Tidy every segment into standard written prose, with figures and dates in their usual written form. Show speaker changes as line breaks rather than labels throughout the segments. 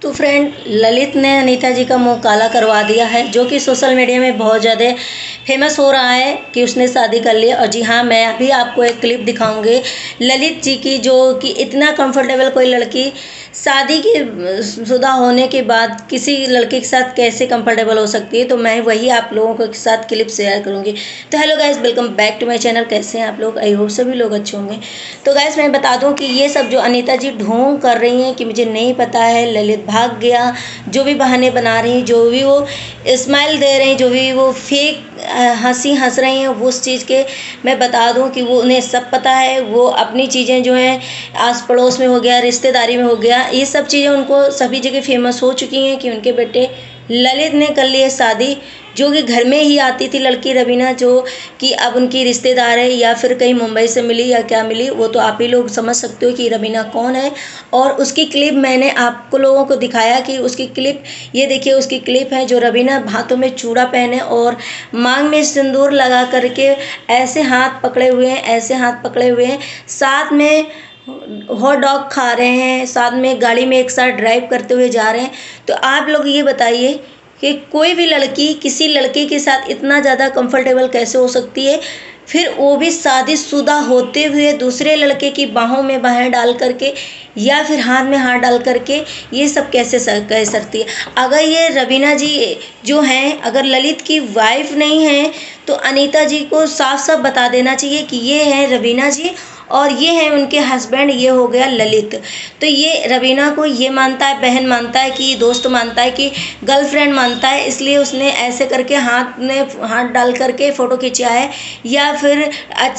तो फ्रेंड, ललित ने अनीता जी का मुंह काला करवा दिया है, जो कि सोशल मीडिया में बहुत ज़्यादा फेमस हो रहा है कि उसने शादी कर ली। और जी हाँ, मैं अभी आपको एक क्लिप दिखाऊंगी ललित जी की, जो कि इतना कंफर्टेबल कोई लड़की शादी की शुदा होने के बाद किसी लड़के के साथ कैसे कंफर्टेबल हो सकती है। तो मैं वही आप लोगों के साथ क्लिप शेयर करूंगी। तो hello guys, welcome back to my channel. कैसे हैं आप लोग? आई होप सभी लोग अच्छे होंगे। तो गाइस, मैं बता दूं कि ये सब जो अनीता जी ढोंग कर रही हैं कि मुझे नहीं पता है, ललित भाग गया, जो भी बहाने बना रही हैं, जो भी वो स्माइल दे रही हैं, जो भी वो फेक हंसी हंस रही हैं, वो उस चीज़ के मैं बता दूं कि वो उन्हें सब पता है। वो अपनी चीज़ें जो हैं आस पड़ोस में हो गया, रिश्तेदारी में हो गया, ये सब चीज़ें उनको सभी जगह फेमस हो चुकी हैं कि उनके बेटे ललित ने कर ली है शादी। जो कि घर में ही आती थी लड़की रवीना, जो कि अब उनकी रिश्तेदार है या फिर कहीं मुंबई से मिली या क्या मिली, वो तो आप ही लोग समझ सकते हो कि रवीना कौन है। और उसकी क्लिप मैंने आपको लोगों को दिखाया कि उसकी क्लिप, ये देखिए उसकी क्लिप है जो रवीना हाथों में चूड़ा पहने और मांग में सिंदूर लगा करके ऐसे हाथ पकड़े हुए हैं, ऐसे हाथ पकड़े हुए हैं, साथ में हॉट डॉग खा रहे हैं, साथ में गाड़ी में एक साथ ड्राइव करते हुए जा रहे हैं। तो आप लोग ये बताइए कि कोई भी लड़की किसी लड़के के साथ इतना ज़्यादा कंफर्टेबल कैसे हो सकती है, फिर वो भी शादीशुदा होते हुए दूसरे लड़के की बाहों में बाहें डाल करके या फिर हाथ में हाथ डाल करके, ये सब कैसे कह सकती है। अगर ये रवीना जी जो हैं, अगर ललित की वाइफ नहीं है तो अनीता जी को साफ साफ बता देना चाहिए कि ये हैं रवीना जी और ये है उनके हस्बैंड, ये हो गया ललित। तो ये रवीना को ये मानता है, बहन मानता है, कि दोस्त मानता है, कि गर्लफ्रेंड मानता है, इसलिए उसने ऐसे करके हाथ में हाथ डाल करके फ़ोटो खिंचा है। या फिर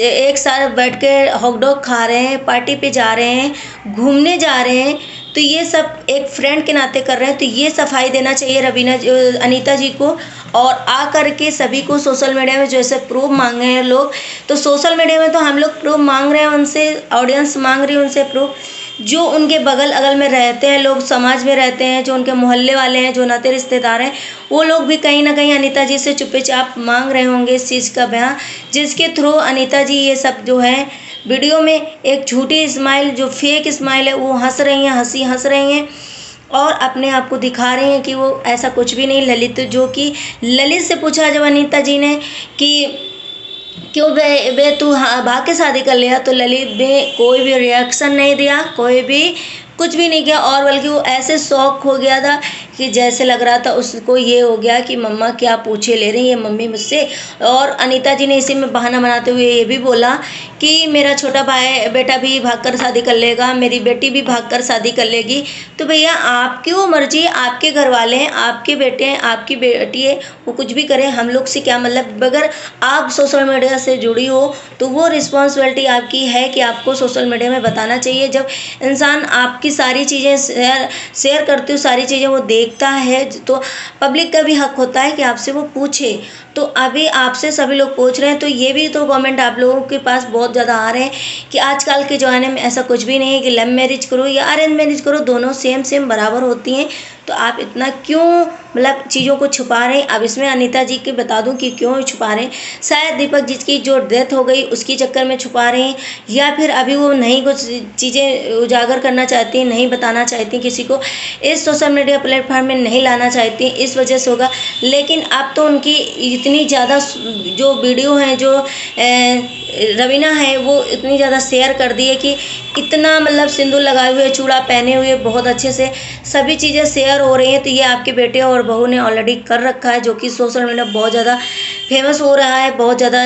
एक साथ बैठ के हॉट डॉग खा रहे हैं, पार्टी पे जा रहे हैं, घूमने जा रहे हैं, तो ये सब एक फ्रेंड के नाते कर रहे हैं। तो ये सफाई देना चाहिए रवीना अनीता जी को। और आ करके सभी को सोशल मीडिया में जैसे प्रूफ मांगे हैं लोग, तो सोशल मीडिया में तो हम लोग प्रूफ मांग रहे हैं उनसे, ऑडियंस मांग रही है उनसे प्रूफ। जो उनके बगल अगल में रहते हैं लोग, समाज में रहते हैं, जो उनके मोहल्ले वाले हैं, जो नाते रिश्तेदार हैं, वो लोग भी कहीं ना कहीं अनीता जी से चुपचाप मांग रहे होंगे इस चीज़ का बयान, जिसके थ्रू अनीता जी ये सब जो है वीडियो में एक झूठी स्माइल, जो फेक स्माइल है, वो हंस रही हैं, हंसी हंस रही हैं और अपने आप को दिखा रही हैं कि वो ऐसा कुछ भी नहीं। ललित, जो कि ललित से पूछा जब अनीता जी ने कि क्यों बे तू भाग के शादी कर लिया, तो ललित ने कोई भी रिएक्शन नहीं दिया, कोई भी कुछ भी नहीं किया। और बल्कि वो ऐसे शॉक हो गया था कि जैसे लग रहा था उसको ये हो गया कि मम्मा क्या पूछे ले रही है मम्मी मुझसे। और अनीता जी ने इसी में बहाना बनाते हुए ये भी बोला कि मेरा छोटा भाई बेटा भी भागकर शादी कर लेगा, मेरी बेटी भी भागकर शादी कर लेगी। तो भैया आपकी वो मर्जी, आपके घर वाले हैं, आपके बेटे हैं, आपकी बेटी है, वो कुछ भी करें, हम लोग से क्या मतलब। अगर आप सोशल मीडिया से जुड़ी हो तो वो रिस्पॉन्सिबिलिटी आपकी है कि आपको सोशल मीडिया में बताना चाहिए। जब इंसान आपकी सारी चीज़ें शेयर करते हो, सारी चीज़ें वो देखता है, तो पब्लिक का भी हक होता है कि आपसे वो पूछे। तो अभी आपसे सभी लोग पूछ रहे हैं, तो ये भी तो कमेंट आप लोगों के पास बहुत ज़्यादा आ रहे हैं कि आजकल के ज़माने में ऐसा कुछ भी नहीं है कि लव मैरिज करो या अरेंज मैरिज करो, दोनों सेम सेम बराबर होती हैं। तो आप इतना क्यों मतलब चीज़ों को छुपा रहे हैं। अब इसमें अनीता जी के बता दूं कि क्यों छुपा रहे हैं। शायद दीपक जी की जो डेथ हो गई उसकी चक्कर में छुपा रहे हैं, या फिर अभी वो नहीं कुछ चीज़ें उजागर करना चाहती हैं, नहीं बताना चाहती हैं किसी को, इस सोशल मीडिया प्लेटफॉर्म में नहीं लाना चाहती हैं, इस वजह से होगा। लेकिन अब तो उनकी इतनी ज़्यादा जो वीडियो हैं, जो रवीना है, वो इतनी ज़्यादा शेयर कर दी है कि इतना मतलब सिंदूर लगाए हुए, चूड़ा पहने हुए, बहुत अच्छे से सभी चीज़ें शेयर हो रही हैं। तो ये आपके बेटे और बहू ने ऑलरेडी कर रखा है, जो कि सोशल मीडिया बहुत ज़्यादा फेमस हो रहा है, बहुत ज़्यादा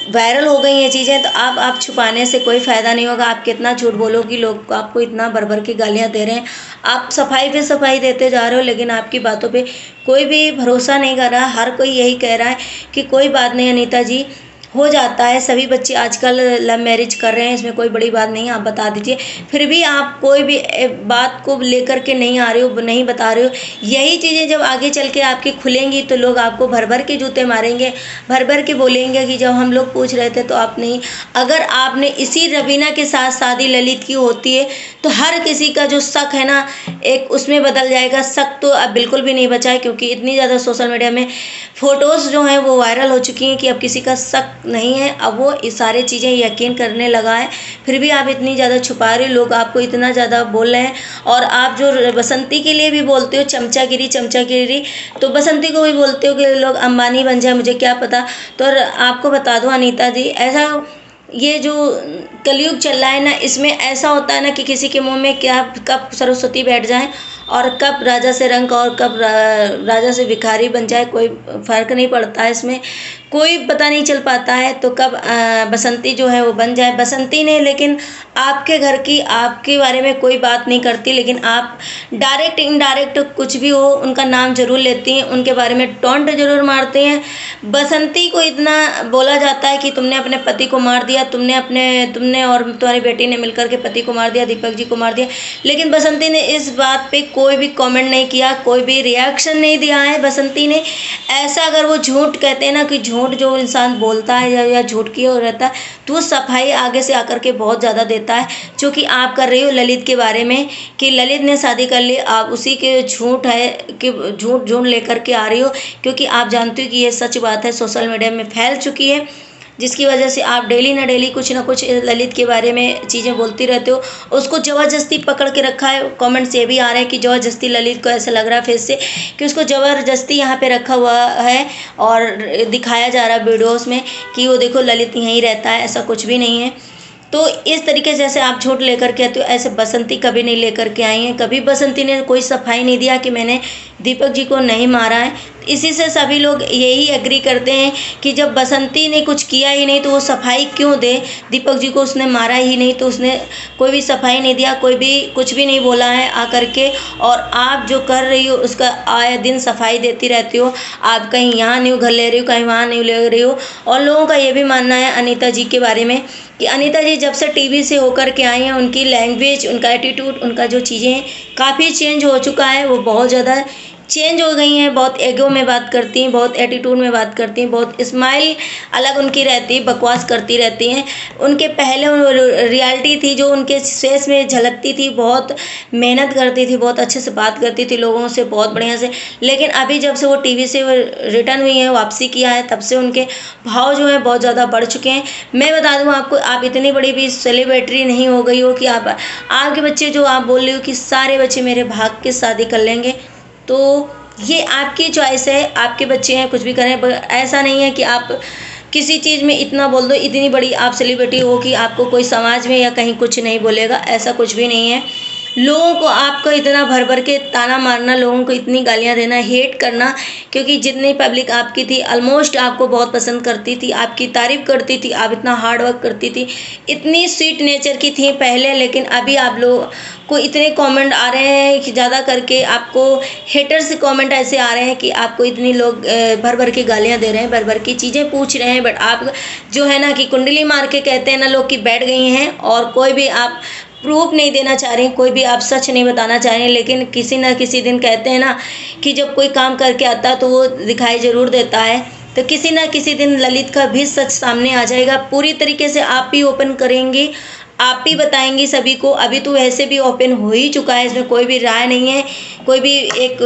वायरल हो गई ये चीज़ें। तो आप छुपाने से कोई फ़ायदा नहीं होगा। आप कितना झूठ बोलोगी, लोग आपको इतना भर भर की गालियाँ दे रहे हैं, आप सफाई पे सफाई देते जा रहे हो, लेकिन आपकी बातों पे कोई भी भरोसा नहीं कर रहा। हर कोई यही कह रहा है कि कोई बात नहीं अनीता जी, हो जाता है, सभी बच्चे आजकल लव मैरिज कर रहे हैं, इसमें कोई बड़ी बात नहीं है, आप बता दीजिए। फिर भी आप कोई भी बात को लेकर के नहीं आ रहे हो, नहीं बता रहे हो। यही चीज़ें जब आगे चल के आपकी खुलेंगी तो लोग आपको भर भर के जूते मारेंगे, भर भर के बोलेंगे कि जब हम लोग पूछ रहे थे तो आप नहीं। अगर आपने इसी रवीना के साथ शादी ललित की होती है तो हर किसी का जो शक है ना, एक उसमें बदल जाएगा। शक तो अब बिल्कुल भी नहीं बचा है, क्योंकि इतनी ज़्यादा सोशल मीडिया में फ़ोटोज़ जो हैं वो वायरल हो चुकी हैं कि अब किसी का शक नहीं है, अब वो ये सारी चीज़ें यकीन करने लगा है। फिर भी आप इतनी ज़्यादा छुपा रहे हो, लोग आपको इतना ज़्यादा बोल रहे हैं। और आप जो बसंती के लिए भी बोलते हो चमचागिरी चमचागिरी, तो बसंती को भी बोलते हो कि लोग अंबानी बन जाए, मुझे क्या पता। तो आपको बता दूं अनीता जी, ऐसा ये जो कलयुग चल रहा है ना, इसमें ऐसा होता है ना कि किसी के मुंह में क्या कब सरस्वती बैठ जाए और कब राजा से रंक और कब राजा से भिखारी बन जाए, कोई फर्क नहीं पड़ता है इसमें, कोई पता नहीं चल पाता है। तो कब बसंती जो है वो बन जाए। बसंती ने लेकिन आपके घर की, आपके बारे में कोई बात नहीं करती, लेकिन आप डायरेक्ट इनडायरेक्ट कुछ भी हो उनका नाम जरूर लेती हैं, उनके बारे में टॉन्ट जरूर मारते हैं। बसंती को इतना बोला जाता है कि तुमने अपने पति को मार दिया, तुमने और तुम्हारी बेटी ने मिलकर के पति को मार दिया, दीपक जी को मार दिया। लेकिन बसंती ने इस बात पे कोई भी कमेंट नहीं किया, कोई भी रिएक्शन नहीं दिया है बसंती ने। ऐसा अगर वो झूठ कहते हैं ना कि झूठ जो इंसान बोलता है या झूठ किए हो रहता है, तो वो सफाई आगे से आकर के बहुत ज़्यादा देता है, जो कि आप कर रही हो ललित के बारे में, कि ललित ने शादी कर ली, आप उसी के झूठ है कि झूठ लेकर के आ रही हो, क्योंकि आप जानती हो कि ये सच बात है, सोशल मीडिया में फैल चुकी है, जिसकी वजह से आप डेली ना डेली कुछ ना कुछ ललित के बारे में चीज़ें बोलती रहते हो। उसको ज़बरदस्ती पकड़ के रखा है, कमेंट्स ये भी आ रहे हैं कि ज़बरदस्ती ललित को ऐसा लग रहा है फेस से कि उसको ज़बरदस्ती यहाँ पे रखा हुआ है और दिखाया जा रहा है वीडियोस में कि वो देखो ललित यहीं रहता है, ऐसा कुछ भी नहीं है। तो इस तरीके से जैसे आप झूठ लेकर के आते हो, ऐसे बसंती कभी नहीं लेकर के आई हैं। कभी बसंती ने कोई सफाई नहीं दिया कि मैंने दीपक जी को नहीं मारा है। इसी से सभी लोग यही एग्री करते हैं कि जब बसंती ने कुछ किया ही नहीं तो वो सफाई क्यों दे। दीपक जी को उसने मारा ही नहीं तो उसने कोई भी सफाई नहीं दिया, कोई भी कुछ भी नहीं बोला है आकर के। और आप जो कर रही हो उसका आए दिन सफाई देती रहती हो। आप कहीं यहाँ न्यू घर ले रही हो, कहीं वहाँ न्यू ले रही हो। और लोगों का ये भी मानना है अनीता जी के बारे में कि अनीता जी जब से टीवी से होकर के आई हैं, उनकी लैंग्वेज, उनका एटीट्यूड, उनका जो चीज़ें हैं काफ़ी चेंज हो चुका है। वो बहुत ज़्यादा चेंज हो गई हैं, बहुत ईगो में बात करती हैं, बहुत एटीट्यूड में बात करती हैं, बहुत स्माइल अलग उनकी रहती है, बकवास करती रहती हैं। उनके पहले रियलिटी थी जो उनके फेस में झलकती थी, बहुत मेहनत करती थी, बहुत अच्छे से बात करती थी लोगों से, बहुत बढ़िया से। लेकिन अभी जब से वो टीवी से रिटर्न हुई हैं, वापसी किया है, तब से उनके भाव जो हैं बहुत ज़्यादा बढ़ चुके हैं। मैं बता दूँ आपको, आप इतनी बड़ी भी सेलिब्रिटी नहीं हो गई हो कि आपके बच्चे, जो आप बोल रही हो कि सारे बच्चे मेरे भाग के शादी कर लेंगे, तो ये आपकी चॉइस है, आपके बच्चे हैं, कुछ भी करें। ऐसा नहीं है कि आप किसी चीज़ में इतना बोल दो, इतनी बड़ी आप सेलिब्रिटी हो कि आपको कोई समाज में या कहीं कुछ नहीं बोलेगा, ऐसा कुछ भी नहीं है। लोगों को आपको इतना भर भर के ताना मारना, लोगों को इतनी गालियां देना, हेट करना, क्योंकि जितनी पब्लिक आपकी थी ऑलमोस्ट आपको बहुत पसंद करती थी, आपकी तारीफ करती थी, आप इतना हार्ड वर्क करती थी, इतनी स्वीट नेचर की थी पहले। लेकिन अभी आप लोग को इतने कमेंट आ रहे हैं कि ज़्यादा करके आपको हेटर से कमेंट ऐसे आ रहे हैं कि आपको इतनी लोग भर भर के गालियां दे रहे हैं, भर भर की चीज़ें पूछ रहे हैं। बट आप जो है ना कि कुंडली मार के कहते हैं ना लोग, कि बैठ गई हैं और कोई भी आप प्रूफ नहीं देना चाह रही हैं, कोई भी आप सच नहीं बताना चाह रही हैं। लेकिन किसी ना किसी दिन कहते हैं ना कि जब कोई काम करके आता है तो वो दिखाई ज़रूर देता है। तो किसी ना किसी दिन ललित का भी सच सामने आ जाएगा। पूरी तरीके से आप ही ओपन करेंगी, आप ही बताएंगी सभी को। अभी तो वैसे भी ओपन हो ही चुका है, इसमें कोई भी राय नहीं है, कोई भी एक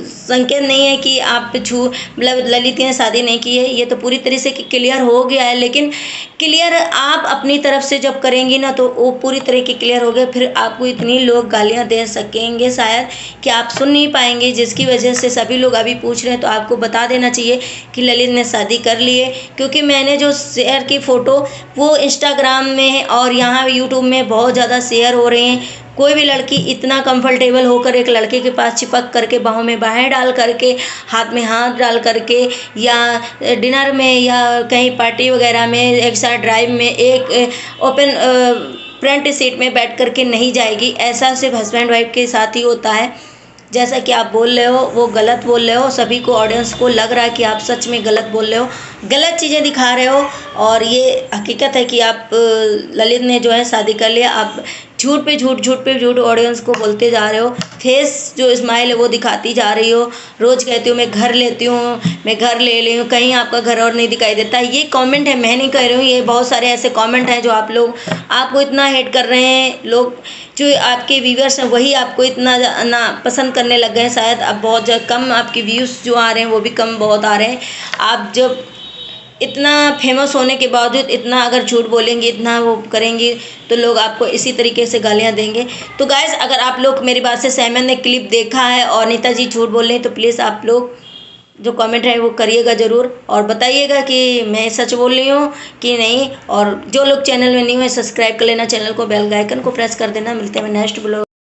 संकेत नहीं है कि आप मतलब ललित ने शादी नहीं की है। ये तो पूरी तरह से क्लियर हो गया है। लेकिन क्लियर आप अपनी तरफ से जब करेंगी ना तो वो पूरी तरह की क्लियर हो गया। फिर आपको इतनी लोग गालियां दे सकेंगे शायद कि आप सुन नहीं पाएंगे, जिसकी वजह से सभी लोग अभी पूछ रहे हैं। तो आपको बता देना चाहिए कि ललित ने शादी कर ली है, क्योंकि मैंने जो शेयर की फ़ोटो वो इंस्टाग्राम में और यहाँ यूट्यूब में बहुत ज़्यादा शेयर हो रहे हैं। कोई भी लड़की इतना कंफर्टेबल होकर एक लड़के के पास चिपक करके, बाहों में बाहें डाल करके, हाथ में हाथ डाल करके, या डिनर में या कहीं पार्टी वगैरह में एक साथ ड्राइव में एक ओपन फ्रंट सीट में बैठ करके नहीं जाएगी। ऐसा सिर्फ हस्बैंड वाइफ के साथ ही होता है। जैसा कि आप बोल रहे हो वो गलत बोल रहे हो, सभी को ऑडियंस को लग रहा है कि आप सच में गलत बोल रहे हो, गलत चीज़ें दिखा रहे हो। और ये हकीकत है कि आप ललित ने जो है शादी कर लिया। आप झूठ पे झूठ, झूठ पे झूठ ऑडियंस को बोलते जा रहे हो। फेस जो स्माइल है वो दिखाती जा रही हो। रोज़ कहती हूँ मैं घर लेती हूँ, मैं घर ले ली हूँ, कहीं आपका घर और नहीं दिखाई देता। ये कमेंट है, मैं नहीं कह रही हूँ, ये बहुत सारे ऐसे कमेंट हैं जो आप लोग आपको इतना हेट कर रहे हैं। लोग जो आपके व्यूअर्स हैं वही आपको इतना ना पसंद करने लग गए हैं। शायद अब बहुत कम आपके व्यूज़ जो आ रहे हैं वो भी कम बहुत आ रहे हैं। आप जब इतना फेमस होने के बावजूद इतना अगर झूठ बोलेंगी, इतना वो करेंगी, तो लोग आपको इसी तरीके से गालियाँ देंगे। तो गाइस, अगर आप लोग मेरी बात से सहमत ने क्लिप देखा है और नीता जी झूठ बोल रहे हैं, तो प्लीज़ आप लोग जो कमेंट है वो करिएगा ज़रूर और बताइएगा कि मैं सच बोल रही हूँ कि नहीं। और जो लोग चैनल में न्यू है, सब्सक्राइब कर लेना चैनल को, बेल आइकन को प्रेस कर देना। मिलते हैं नेक्स्ट ब्लॉग।